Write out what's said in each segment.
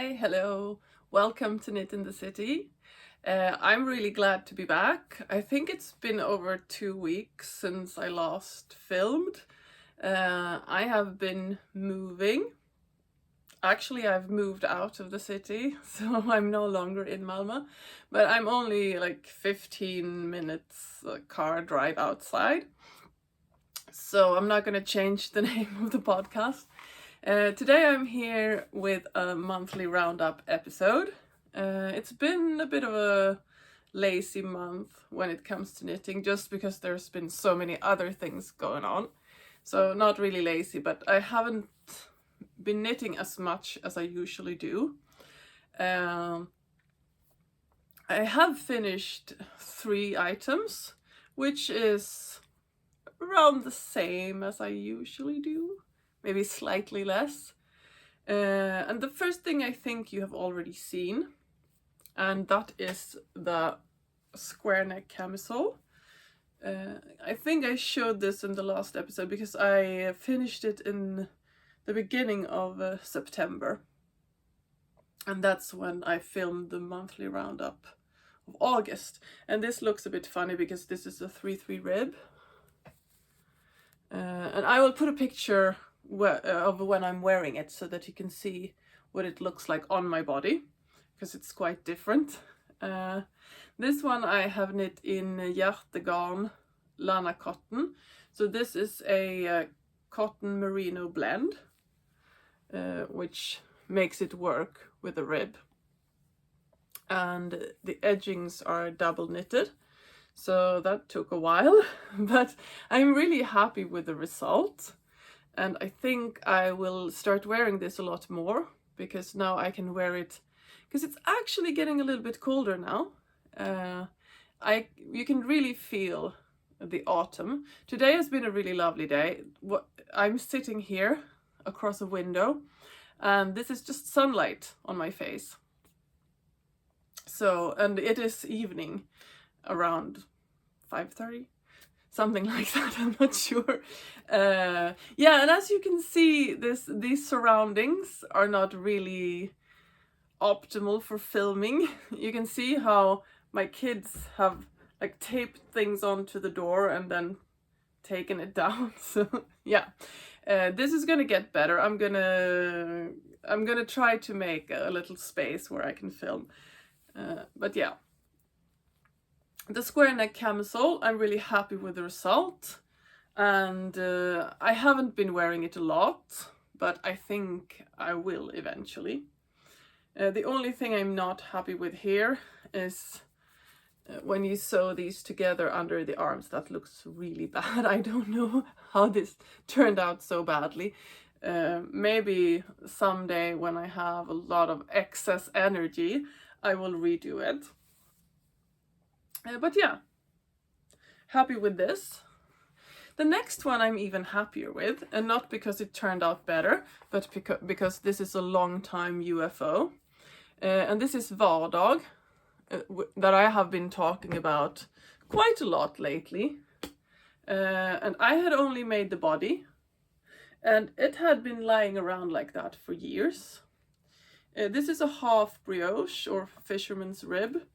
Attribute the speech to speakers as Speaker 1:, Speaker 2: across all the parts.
Speaker 1: Hi, hello, welcome to Knit in the City. I'm really glad to be back. I think it's been over 2 weeks since I last filmed. I have been moving. Actually, I've moved out of the city, so I'm no longer in Malmö, but I'm only like 15 minutes car drive outside. So I'm not going to change the name of the podcast. Today I'm here with a monthly roundup episode. It's been a bit of a lazy month when it comes to knitting, just because there's been so many other things going on. So not really lazy, but I haven't been knitting as much as I usually do. I have finished 3 items, which is around the same as I usually do. Maybe slightly less. And the first thing I think you have already seen, and that is the square neck camisole. I think I showed this in the last episode because I finished it in the beginning of September. And that's when I filmed the monthly roundup of August. And this looks a bit funny because this is a 3/3 rib. And I will put a picture of when I'm wearing it so that you can see what it looks like on my body, because it's quite different. This one I have knit in Hjertegarn lana cotton. So this is a cotton merino blend, which makes it work with the rib. And the edgings are double knitted. So that took a while, but I'm really happy with the result. And I think I will start wearing this a lot more, because now I can wear it, because it's actually getting a little bit colder now. You can really feel the autumn. Today has been a really lovely day. I'm sitting here across a window, and this is just sunlight on my face. So, and it is evening around 5:30. Something like that, I'm not sure. Yeah, and as you can see, these surroundings are not really optimal for filming. You can see how my kids have like taped things onto the door and then taken it down. So yeah, this is gonna get better. I'm gonna try to make a little space where I can film. But yeah. The square neck camisole, I'm really happy with the result, and I haven't been wearing it a lot, but I think I will eventually. The only thing I'm not happy with here is when you sew these together under the arms. That looks really bad. I don't know how this turned out so badly. Maybe someday when I have a lot of excess energy, I will redo it. But yeah, happy with this. The next one I'm even happier with, and not because it turned out better, but because this is a long time UFO. And this is Vardag, that I have been talking about quite a lot lately. And I had only made the body, and it had been lying around like that for years. This is a half brioche or fisherman's rib.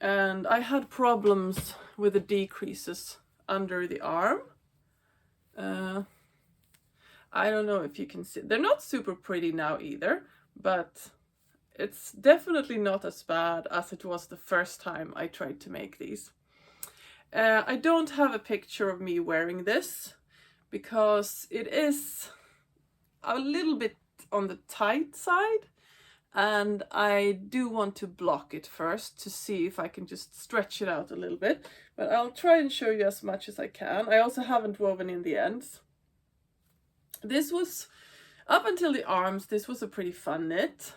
Speaker 1: And I had problems with the decreases under the arm. I don't know if you can see. They're not super pretty now either, but it's definitely not as bad as it was the first time I tried to make these. I don't have a picture of me wearing this, because it is a little bit on the tight side. And I do want to block it first to see if I can just stretch it out a little bit. But I'll try and show you as much as I can. I also haven't woven in the ends. This was, up until the arms, this was a pretty fun knit.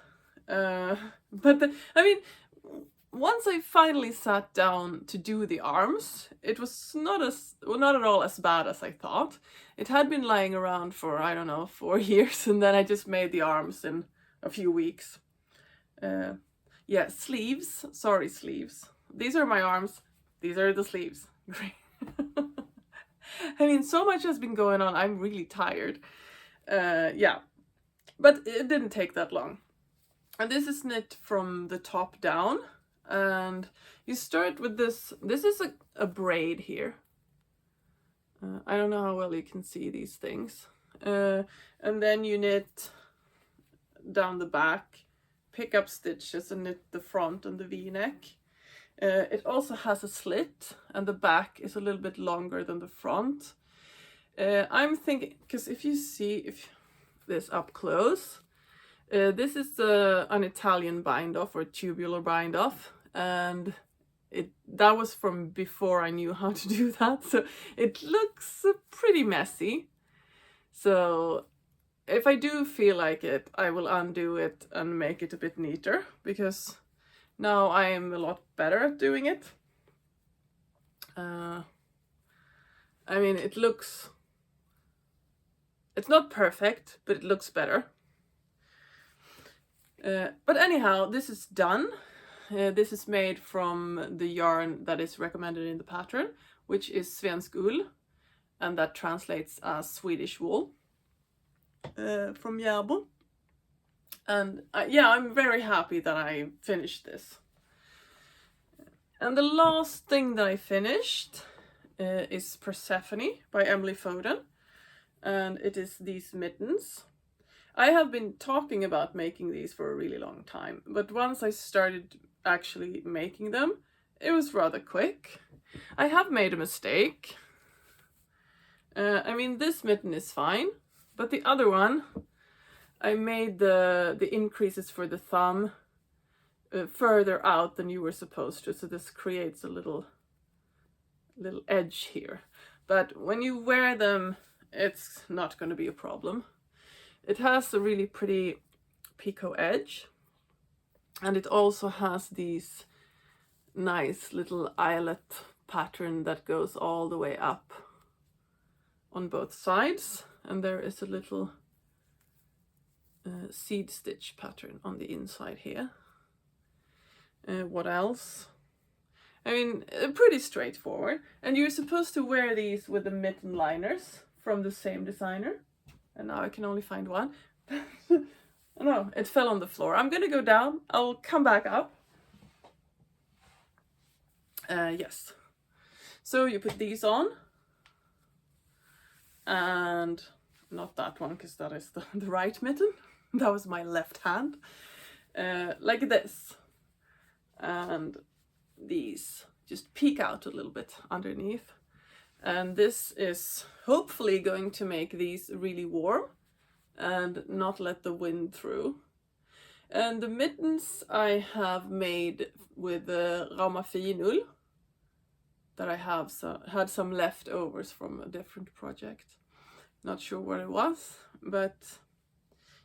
Speaker 1: Once I finally sat down to do the arms, it was not at all as bad as I thought. It had been lying around for, I don't know, 4 years, and then I just made the arms in a few weeks. Yeah, sleeves. Sorry, sleeves. These are my arms. These are the sleeves. I mean, so much has been going on. I'm really tired. Yeah, but it didn't take that long. And this is knit from the top down, and you start with this. This is a braid here. I don't know how well you can see these things. And then you knit down the back, pick up stitches and knit the front and the V-neck. It also has a slit, and the back is a little bit longer than the front. I'm thinking, because if you see this up close, this is an Italian bind-off or tubular bind-off, and that was from before I knew how to do that, so it looks pretty messy. So if I do feel like it, I will undo it and make it a bit neater, because now I am a lot better at doing it. I mean, it's not perfect, but it looks better. But anyhow, this is done. This is made from the yarn that is recommended in the pattern, which is svensk ull, and that translates as Swedish wool, from Järbo. And yeah, I'm very happy that I finished this. And the last thing that I finished is Persephone by Emily Foden, and it is these mittens. I have been talking about making these for a really long time, but once I started actually making them, it was rather quick. I have made a mistake. I mean, this mitten is fine, but the other one, I made the increases for the thumb further out than you were supposed to, so this creates a little edge here. But when you wear them, it's not going to be a problem. It has a really pretty picot edge, and it also has these nice little eyelet pattern that goes all the way up on both sides, and there is a little seed stitch pattern on the inside here. What else? I mean, pretty straightforward. And you're supposed to wear these with the mitten liners from the same designer. And now I can only find one. No, it fell on the floor. I'm gonna go down. I'll come back up. Yes. So you put these on. And not that one, because that is the right mitten. That was my left hand. Like this. And these just peek out a little bit underneath. And this is hopefully going to make these really warm and not let the wind through. And the mittens I have made with the Rauma finull that I have had some leftovers from a different project. Not sure what it was, but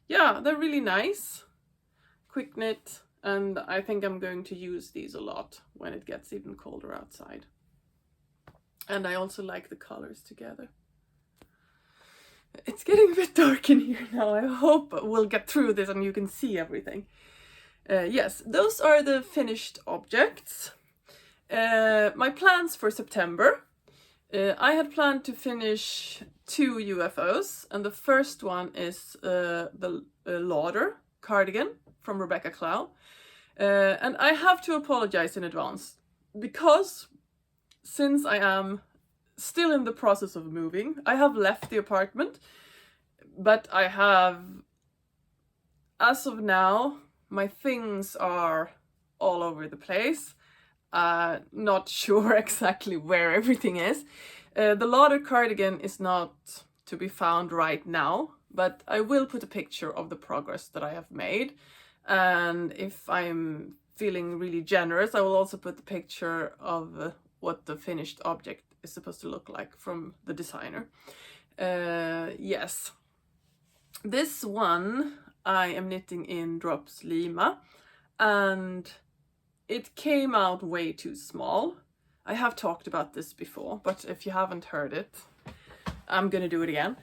Speaker 1: yeah, they're really nice. Quick knit, and I think I'm going to use these a lot when it gets even colder outside. And I also like the colors together. It's getting a bit dark in here now. I hope we'll get through this and you can see everything. Yes, those are the finished objects. My plans for September. I had planned to finish 2 UFOs, and the first one is the Lauder cardigan from Rebecca Clow. And I have to apologize in advance, because since I am still in the process of moving, I have left the apartment, but I have, as of now, my things are all over the place. Not sure exactly where everything is. The Lauder cardigan is not to be found right now, but I will put a picture of the progress that I have made. And if I'm feeling really generous, I will also put the picture of what the finished object is supposed to look like from the designer. Yes. This one I am knitting in drops Lima, and it came out way too small. I have talked about this before, but if you haven't heard it, I'm gonna do it again.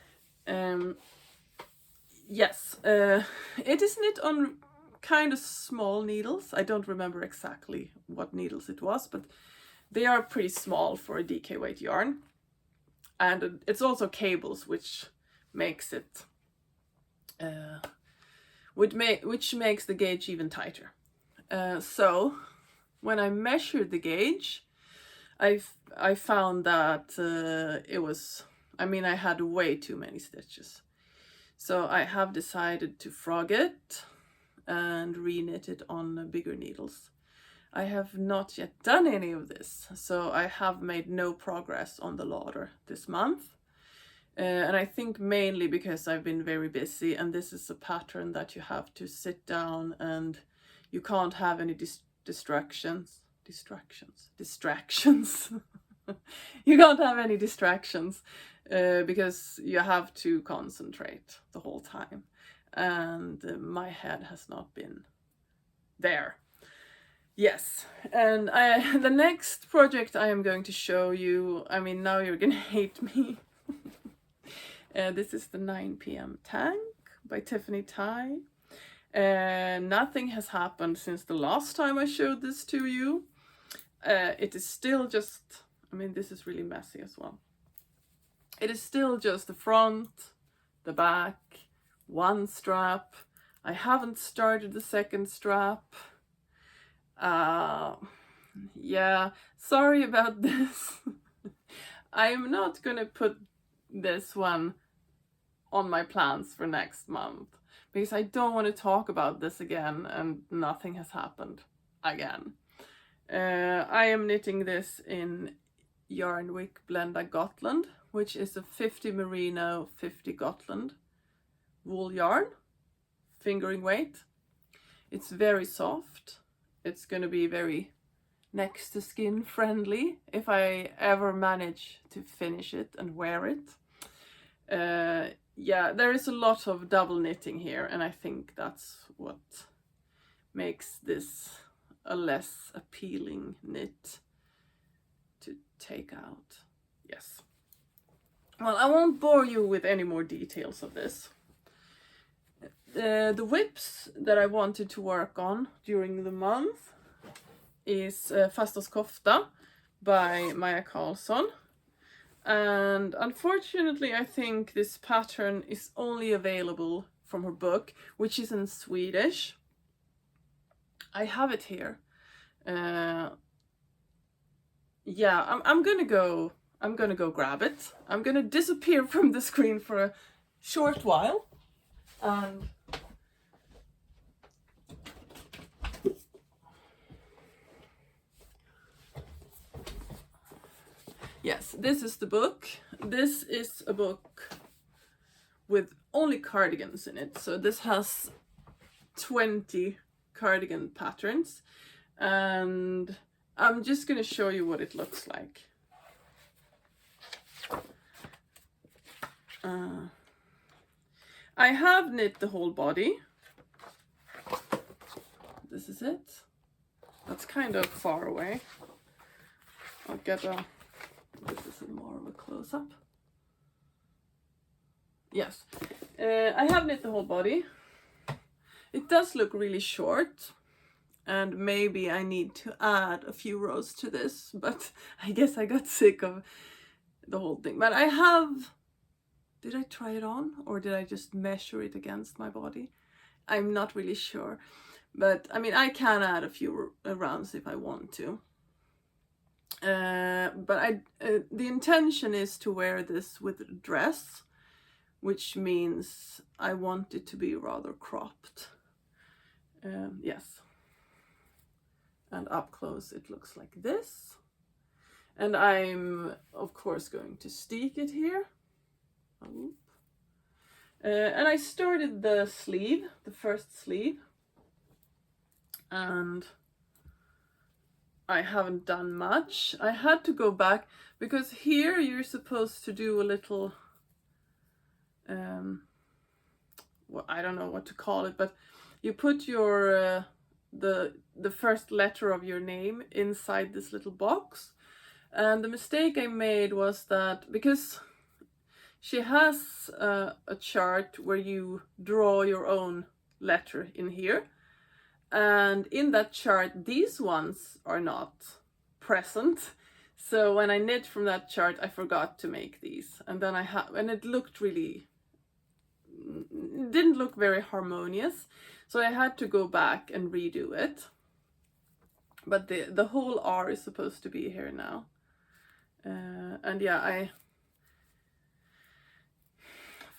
Speaker 1: Yes, it is knit on kind of small needles. I don't remember exactly what needles it was, but they are pretty small for a DK weight yarn. And it's also cables, which makes it which makes the gauge even tighter. So when I measured the gauge, I found that it was, I mean, I had way too many stitches. So I have decided to frog it and reknit it on bigger needles. I have not yet done any of this, so I have made no progress on the larder this month. And I think mainly because I've been very busy, and this is a pattern that you have to sit down and you can't have any distractions. You can't have any distractions because you have to concentrate the whole time. And my head has not been there. Yes, and the next project I am going to show you, I mean, now you're gonna hate me. This is the 9 p.m. Tank by Tiffany Ty. Nothing has happened since the last time I showed this to you. It is still just, I mean, this is really messy as well. It is still just the front, the back, one strap. I haven't started the second strap. Yeah, sorry about this. I am not gonna put this one on my plans for next month because I don't want to talk about this again and nothing has happened again. I am knitting this in Yarnwick Blenda Gotland, which is a 50 merino, 50 Gotland wool yarn, fingering weight. It's very soft. It's going to be very next to skin friendly if I ever manage to finish it and wear it. Yeah, there is a lot of double knitting here, and I think that's what makes this a less appealing knit to take out. Yes. Well, I won't bore you with any more details of this. The whips that I wanted to work on during the month is Fastas Kofta by Maja Karlsson. And unfortunately, I think this pattern is only available from her book, which is in Swedish. I have it here. Yeah, I'm gonna go grab it. I'm gonna disappear from the screen for a short while. And yes, this is the book. This is a book with only cardigans in it. So this has 20 cardigan patterns. And I'm just going to show you what it looks like. I have knit the whole body. This is it. That's kind of far away. I'll get a... This is more of a close-up. Yes. I have knit the whole body. It does look really short. And maybe I need to add a few rows to this. But I guess I got sick of the whole thing. But I have... Did I try it on? Or did I just measure it against my body? I'm not really sure. But, I mean, I can add a few rounds if I want to. But the intention is to wear this with a dress, which means I want it to be rather cropped. Yes. And up close it looks like this. And I'm, of course, going to steek it here. And I started the sleeve, the first sleeve. And I haven't done much. I had to go back because here you're supposed to do a little, well, I don't know what to call it, but you put your, the first letter of your name inside this little box. And the mistake I made was that because she has a chart where you draw your own letter in here. And in that chart, these ones are not present. So when I knit from that chart, I forgot to make these. And then and it looked really didn't look very harmonious, so I had to go back and redo it. But the whole R is supposed to be here now. And yeah,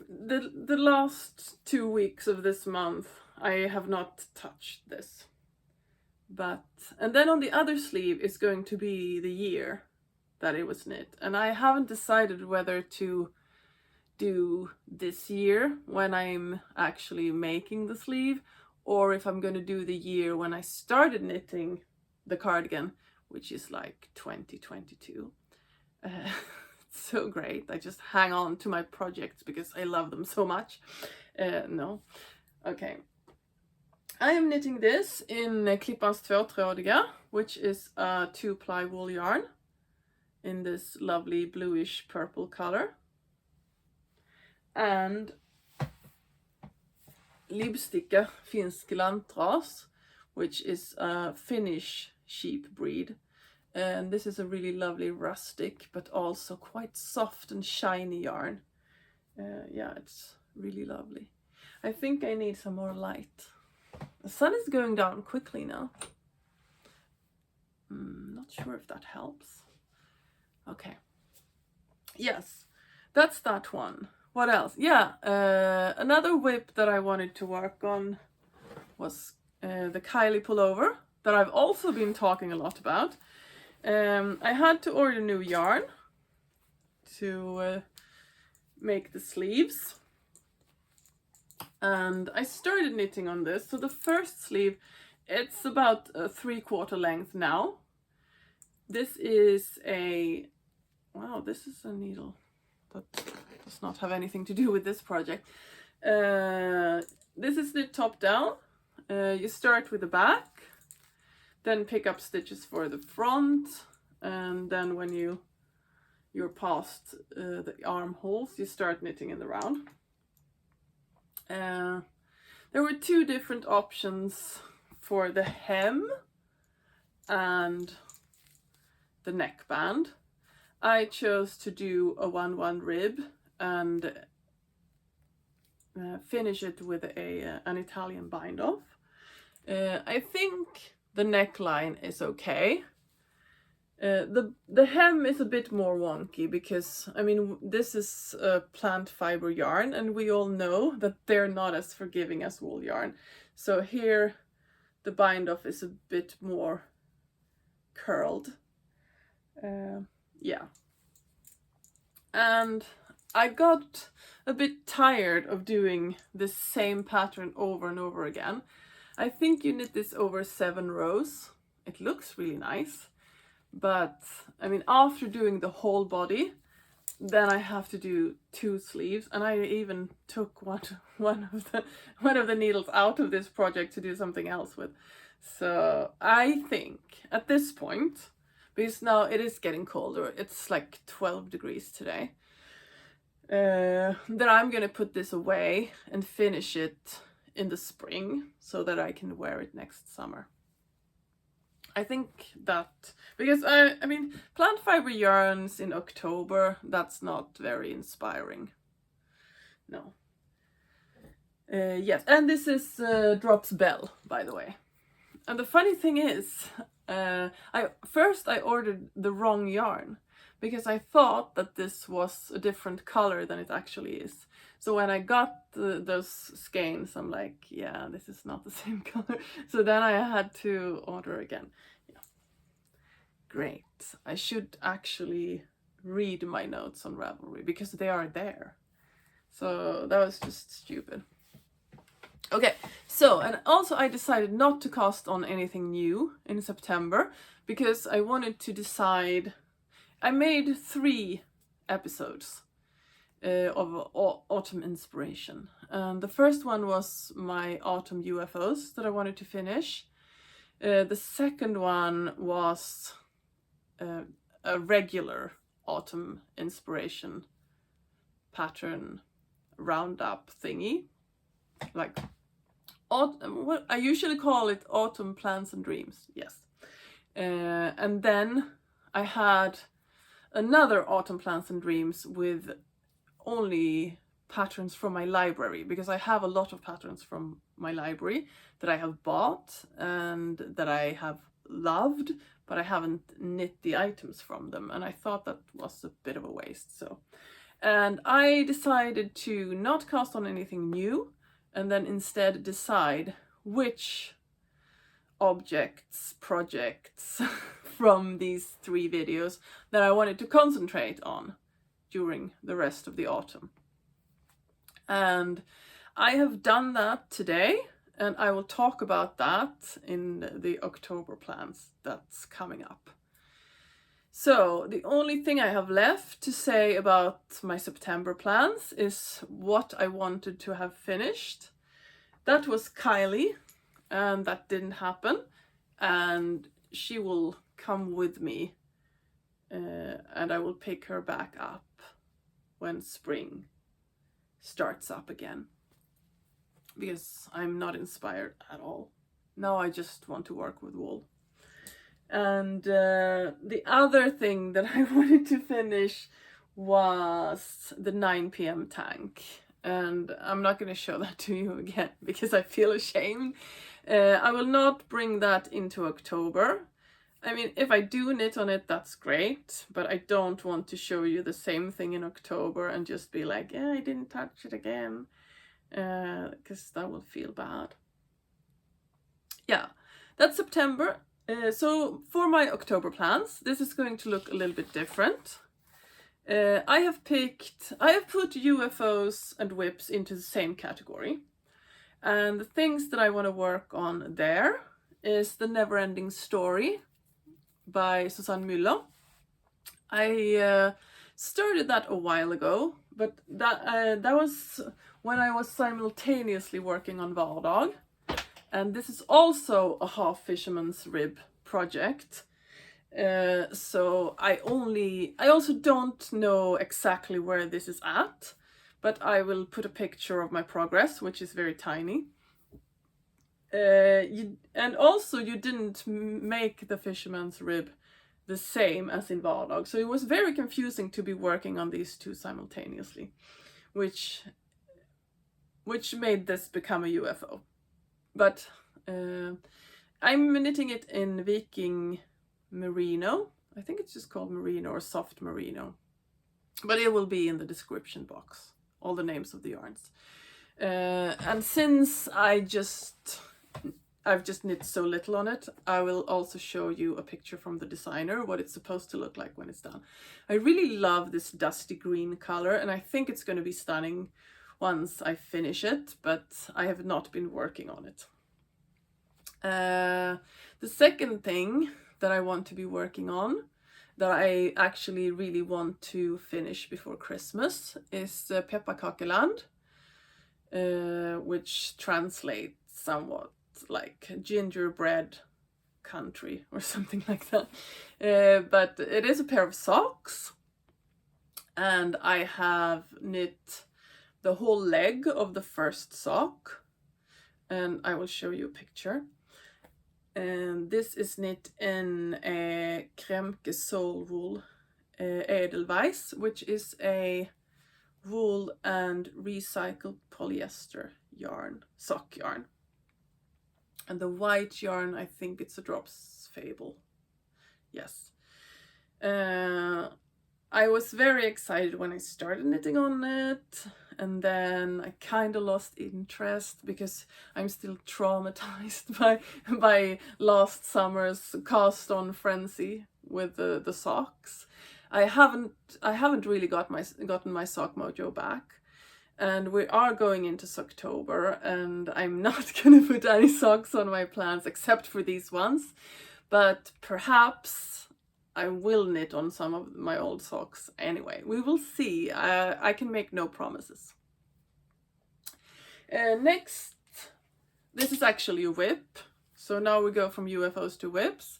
Speaker 1: the last 2 weeks of this month I have not touched this. But, and then on the other sleeve is going to be the year that it was knit, and I haven't decided whether to do this year when I'm actually making the sleeve, or if I'm going to do the year when I started knitting the cardigan, which is like 2022. It's so great. I just hang on to my projects because I love them so much. No. Okay. I am knitting this in Klippans tvåtrådiga, which is a 2-ply wool yarn in this lovely bluish purple color. And Libbsticka finsk lantras, which is a Finnish sheep breed. And this is a really lovely rustic, but also quite soft and shiny yarn. Yeah, it's really lovely. I think I need some more light. The sun is going down quickly now. Not sure if that helps. Okay. Yes, that's that one. What else? Yeah, another whip that I wanted to work on was the Kylie pullover that I've also been talking a lot about. I had to order new yarn to make the sleeves, and I started knitting on this. So the first sleeve, it's about a 3/4 length now. This is a, wow, this is a needle that does not have anything to do with this project. This is knit top down. You start with the back, then pick up stitches for the front, and then when you're past the armholes, you start knitting in the round. There were 2 different options for the hem and the neckband. I chose to do a 1/1 rib and finish it with an Italian bind off. I think the neckline is okay. The hem is a bit more wonky because, I mean, this is a plant fiber yarn, and we all know that they're not as forgiving as wool yarn. So here the bind off is a bit more curled. Yeah. And I got a bit tired of doing this same pattern over and over again. I think you knit this over 7 rows. It looks really nice, but I mean, after doing the whole body, then I have to do 2 sleeves, and I even took one of the needles out of this project to do something else with. So I think at this point, because now it is getting colder, it's like 12 degrees today, then I'm gonna put this away and finish it in the spring so that I can wear it next summer. I think that, because I mean, plant fiber yarns in October, that's not very inspiring. No. Yes, and this is Drops Belle, by the way. And the funny thing is, I ordered the wrong yarn because I thought that this was a different color than it actually is. So when I got those skeins, I'm like, yeah, this is not the same color. So then I had to order again. Yeah. Great. I should actually read my notes on Ravelry because they are there. So that was just stupid. Okay, so, and also I decided not to cast on anything new in September because I wanted to decide. I made 3 episodes of autumn inspiration. The first one was my autumn UFOs that I wanted to finish. The second one was a regular autumn inspiration pattern roundup thingy, like what I usually call it, autumn plans and dreams. Yes. And then I had another autumn plans and dreams with only patterns from my library, because I have a lot of patterns from my library that I have bought and that I have loved, but I haven't knit the items from them, and I thought that was a bit of a waste. And I decided to not cast on anything new, and then instead decide which objects, projects from these 3 videos that I wanted to concentrate on during the rest of the autumn. And I have done that today, and I will talk about that in the October plans that's coming up. So the only thing I have left to say about my September plans is what I wanted to have finished. That was Kylie, and that didn't happen, and she will come with me, and I will pick her back up when spring starts up again, because I'm not inspired at all. Now I just want to work with wool. And the other thing that I wanted to finish was the 9 p.m. tank, and I'm not going to show that to you again because I feel ashamed. I will not bring that into October. I mean, if I do knit on it, that's great, but I don't want to show you the same thing in October and just be like, yeah, I didn't touch it again, because that will feel bad. Yeah, that's September. So for my October plans, this is going to look a little bit different. I have put UFOs and whips into the same category. And the things that I want to work on there is The Never-Ending Story by Susanne Müller. I started that a while ago, but that was when I was simultaneously working on Vardag. And this is also a half fisherman's rib project. So I also don't know exactly where this is at, but I will put a picture of my progress, which is very tiny. And also you didn't make the fisherman's rib the same as in Vardag, so it was very confusing to be working on these 2 simultaneously, which made this become a UFO. But I'm knitting it in Viking Merino. I think it's just called Merino or Soft Merino, but it will be in the description box, all the names of the yarns. And since I've just knit so little on it, I will also show you a picture from the designer, what it's supposed to look like when it's done. I really love this dusty green color, and I think it's going to be stunning once I finish it, but I have not been working on it. The second thing that I want to be working on, that I actually really want to finish before Christmas, is Pepparkakeland, which translates somewhat like gingerbread country or something like that. But it is a pair of socks, and I have knit the whole leg of the first sock, and I will show you a picture. And this is knit in a Kremke sole wool Edelweiss, which is a wool and recycled polyester yarn, sock yarn. And the white yarn, I think it's a Drops Fable. Yes. I was very excited when I started knitting on it, and then I kind of lost interest because I'm still traumatized by last summer's cast on frenzy with the socks. I haven't really gotten my sock mojo back, and we are going into Socktober, and I'm not gonna put any socks on my plans except for these ones, but perhaps I will knit on some of my old socks anyway. We will see. I can make no promises. Next, this is actually a whip. So now we go from UFOs to whips.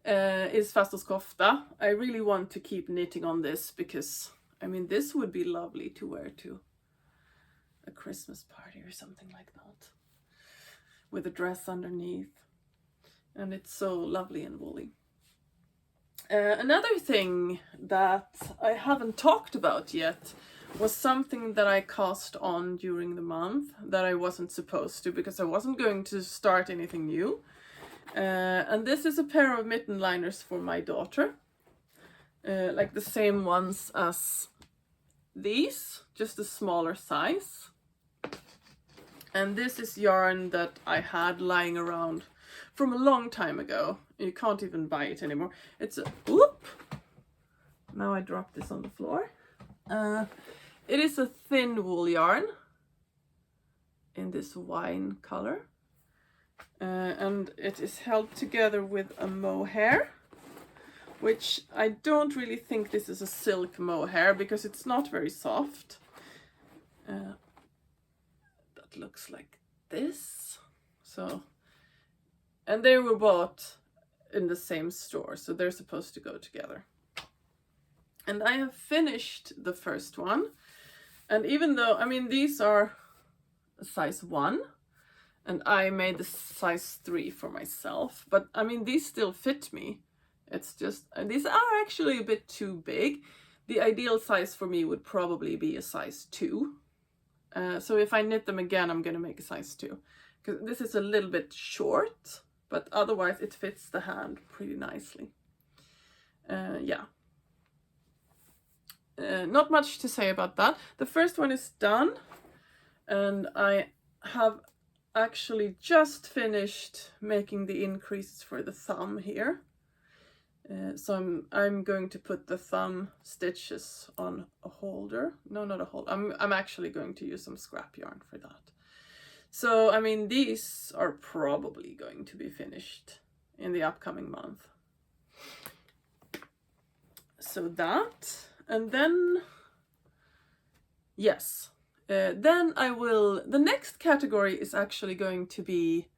Speaker 1: Is Fasterskofta. I really want to keep knitting on this because, I mean, this would be lovely to wear to a Christmas party or something like that, with a dress underneath. And it's so lovely and woolly. Another thing that I haven't talked about yet was something that I cast on during the month that I wasn't supposed to, because I wasn't going to start anything new. And this is a pair of mitten liners for my daughter. Like the same ones as these, just a smaller size. And this is yarn that I had lying around from a long time ago. You can't even buy it anymore. It's a, whoop! Now I dropped this on the floor. It is a thin wool yarn in this wine color. And it is held together with a mohair, which I don't really think this is a silk mohair because it's not very soft. That looks like this. So, and they were bought in the same store, so they're supposed to go together. And I have finished the first one. And even though, I mean, these are a size 1, and I made the size 3 for myself, but I mean, these still fit me. It's just, these are actually a bit too big. The ideal size for me would probably be a size 2. So if I knit them again, I'm going to make a size 2. Because this is a little bit short, but otherwise it fits the hand pretty nicely. Yeah. Not much to say about that. The first one is done, and I have actually just finished making the increases for the thumb here. So I'm going to put the thumb stitches on a holder. No, not a holder. I'm actually going to use some scrap yarn for that. So, I mean, these are probably going to be finished in the upcoming month. So that, and then, yes. Then I will, the next category is actually going to be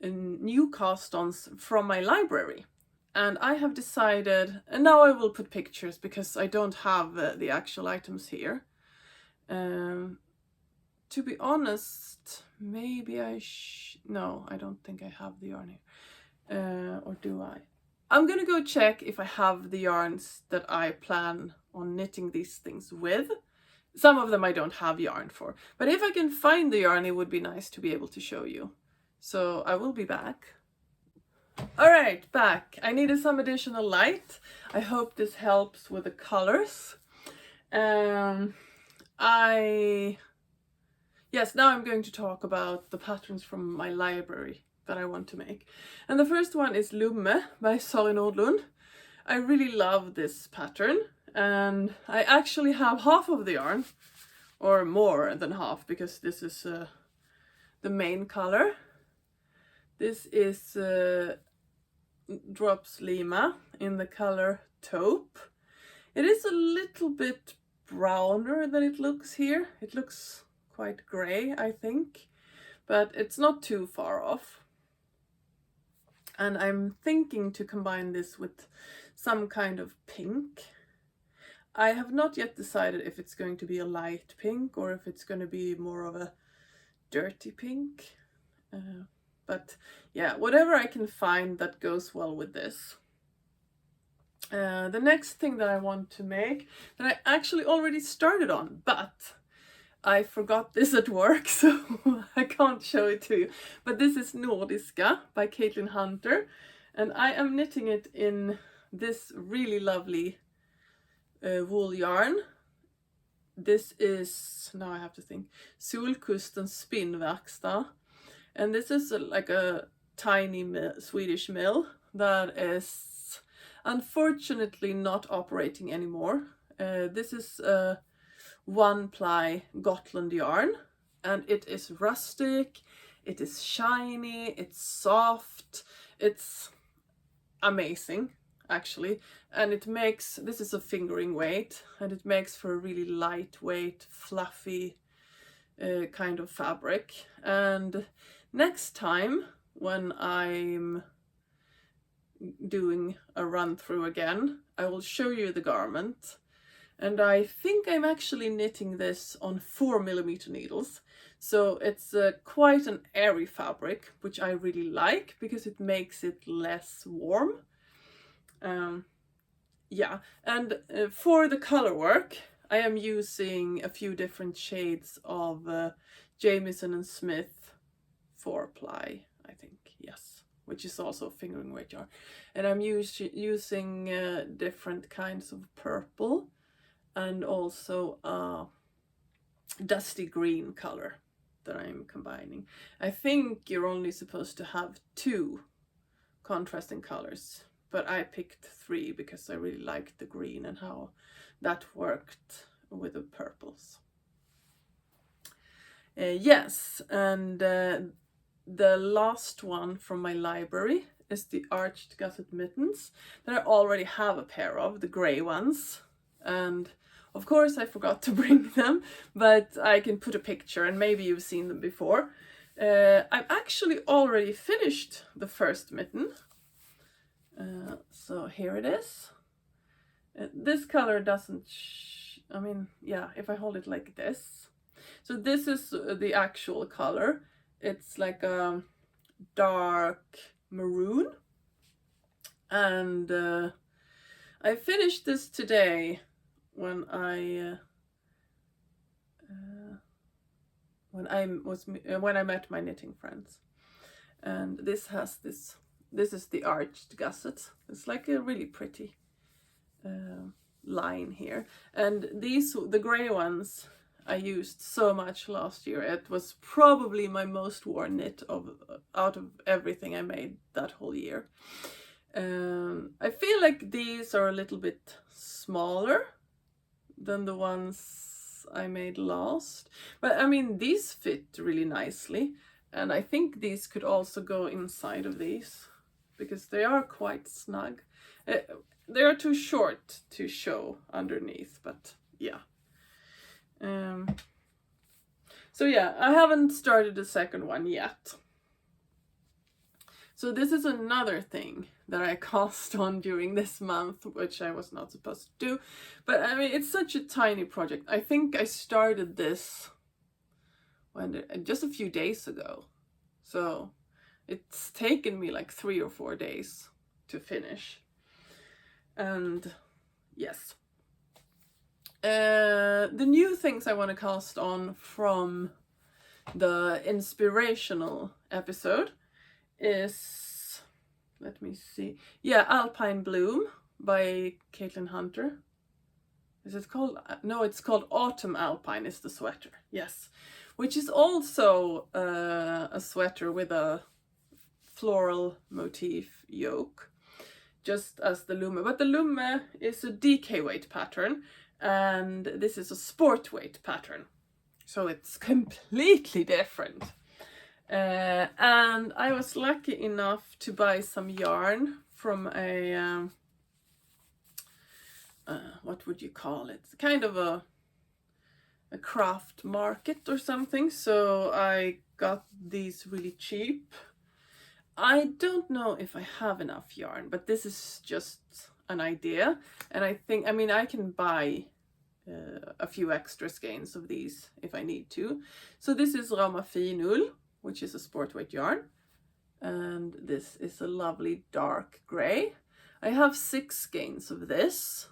Speaker 1: new cast-ons from my library. And I have decided, and now I will put pictures because I don't have the actual items here. To be honest, maybe no, I don't think I have the yarn here. Or do I? I'm gonna go check if I have the yarns that I plan on knitting these things with. Some of them I don't have yarn for, but if I can find the yarn, it would be nice to be able to show you. So I will be back. All right, back. I needed some additional light. I hope this helps with the colors. Yes, now I'm going to talk about the patterns from my library that I want to make. And the first one is Lima by Sari Nordlund. I really love this pattern, and I actually have half of the yarn, or more than half, because this is the main color. This is Drops Lima in the color taupe. It is a little bit browner than it looks here. It looks quite grey, I think, but it's not too far off. And I'm thinking to combine this with some kind of pink. I have not yet decided if it's going to be a light pink or if it's going to be more of a dirty pink. But yeah, whatever I can find that goes well with this. The next thing that I want to make, that I actually already started on, but I forgot this at work, so I can't show it to you. But this is Nordiska by Caitlin Hunter, and I am knitting it in this really lovely wool yarn. This is, now I have to think, Solkustens spinnverkstad. And this is like a tiny Swedish mill that is unfortunately not operating anymore. This is a 1-ply Gotland yarn, and it is rustic, it is shiny, it's soft, it's amazing actually, and it makes, this is a fingering weight, and it makes for a really lightweight, fluffy kind of fabric. And next time when I'm doing a run through again, I will show you the garment. And I think I'm actually knitting this on 4mm needles. So it's quite an airy fabric, which I really like because it makes it less warm. Yeah, and for the color work, I am using a few different shades of Jamieson Smith 4-ply, I think, yes, which is also a fingering weight yarn. And I'm using different kinds of purple and also a dusty green color that I'm combining. I think you're only supposed to have 2 contrasting colors, but I picked 3 because I really liked the green and how that worked with the purples. Yes, and the last one from my library is the arched gusset mittens that I already have a pair of, the grey ones. And of course I forgot to bring them, but I can put a picture and maybe you've seen them before. I've actually already finished the first mitten. So here it is. This color doesn't, I mean, yeah, if I hold it like this. So this is the actual color. It's like a dark maroon. And I finished this today when I met my knitting friends. And this has this is the arched gusset. It's like a really pretty line here. And the grey ones I used so much last year. It was probably my most worn knit out of everything I made that whole year. I feel like these are a little bit smaller than the ones I made last, but I mean these fit really nicely, and I think these could also go inside of these because they are quite snug. They are too short to show underneath, but yeah. So yeah, I haven't started the second one yet. So this is another thing that I cast on during this month, which I was not supposed to do. But I mean, it's such a tiny project. I think I started this just a few days ago. So it's taken me like 3 or 4 days to finish. And yes. The new things I want to cast on from the inspirational episode is, let me see, yeah, Alpine Bloom by Caitlin Hunter. Is it called, no, it's called Autumn Alpine is the sweater, yes, which is also a sweater with a floral motif yoke, just as the Lima, but the Lima is a DK weight pattern and this is a sport weight pattern, so it's completely different. And I was lucky enough to buy some yarn from a, what would you call it? Kind of a craft market or something. So I got these really cheap. I don't know if I have enough yarn, but this is just an idea. And I think, I mean, I can buy a few extra skeins of these if I need to. So this is Rauma finull, which is a sport weight yarn, and this is a lovely dark gray. I have 6 skeins of this,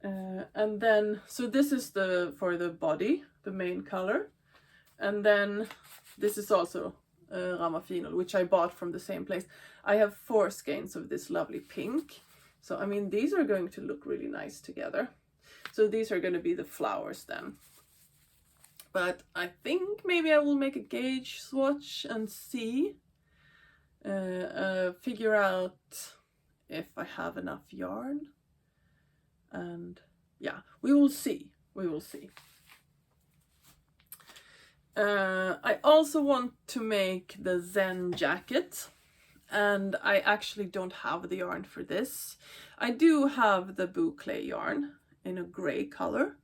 Speaker 1: and then so this is for the body, the main color, and then this is also Rauma finull, which I bought from the same place. I have 4 skeins of this lovely pink, so I mean these are going to look really nice together. So these are going to be the flowers then. But I think maybe I will make a gauge swatch and see, figure out if I have enough yarn. And yeah, we will see. We will see. I also want to make the Zen jacket, and I actually don't have the yarn for this. I do have the boucle yarn in a gray color.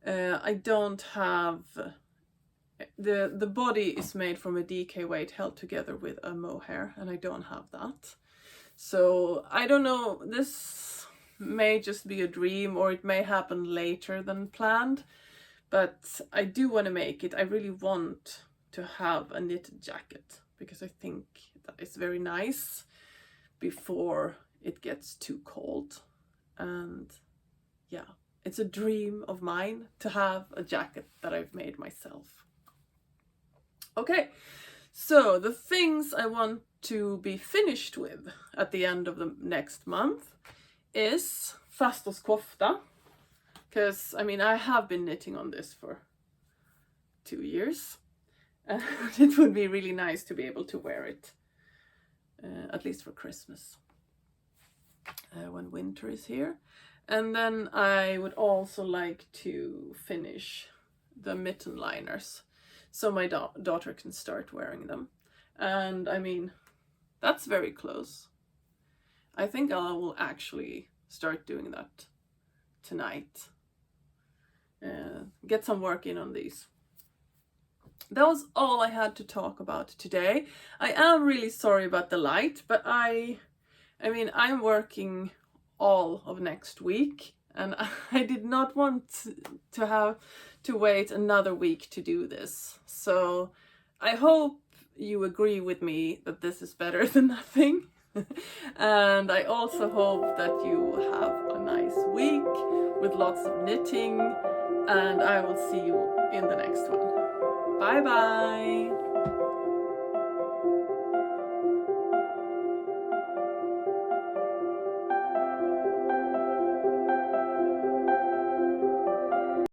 Speaker 1: I don't have, the body is made from a DK weight held together with a mohair, and I don't have that. So I don't know, this may just be a dream or it may happen later than planned, but I do want to make it. I really want to have a knitted jacket because I think that is very nice before it gets too cold. And yeah, It's a dream of mine to have a jacket that I've made myself. Okay, so the things I want to be finished with at the end of the next month is fastoskofta, because I mean I have been knitting on this for 2 years, and it would be really nice to be able to wear it at least for Christmas when winter is here. And then I would also like to finish the mitten liners so my daughter can start wearing them. And I mean, that's very close. I think I will actually start doing that tonight. Get some work in on these. That was all I had to talk about today. I am really sorry about the light, but I mean, I'm working all of next week, and I did not want to have to wait another week to do this. So I hope you agree with me that this is better than nothing. And I also hope that you have a nice week with lots of knitting, and I will see you in the next one. Bye bye!